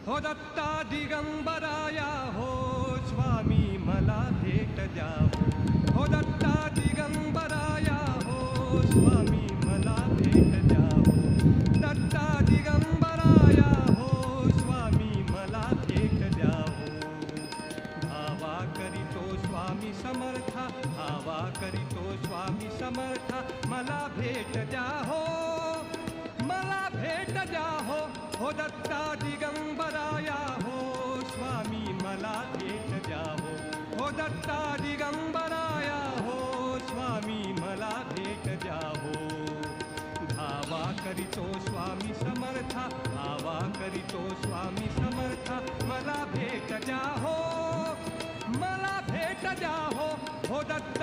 हो दत्ता दिगंबराया हो स्वामी मला भेट द्या हो दत्ता दिगंबराया हो स्वामी मला भेट द्या हो दत्ता दिगंबराया हो स्वामी मला भेट द्या हो धावा करीतो स्वामी समर्था धावा करीतो स्वामी समर्था मला भेट द्या हो मला भेट द्या हो दत्ता दिगंबराया हो स्वामी मला भेट द्या हो दत्ता दिगंबराया हो स्वामी मला भेट द्या हो धावा करीतो स्वामी समर्था धावा करीतो स्वामी समर्था मला भेट द्या हो मला भेट द्या हो दत्ता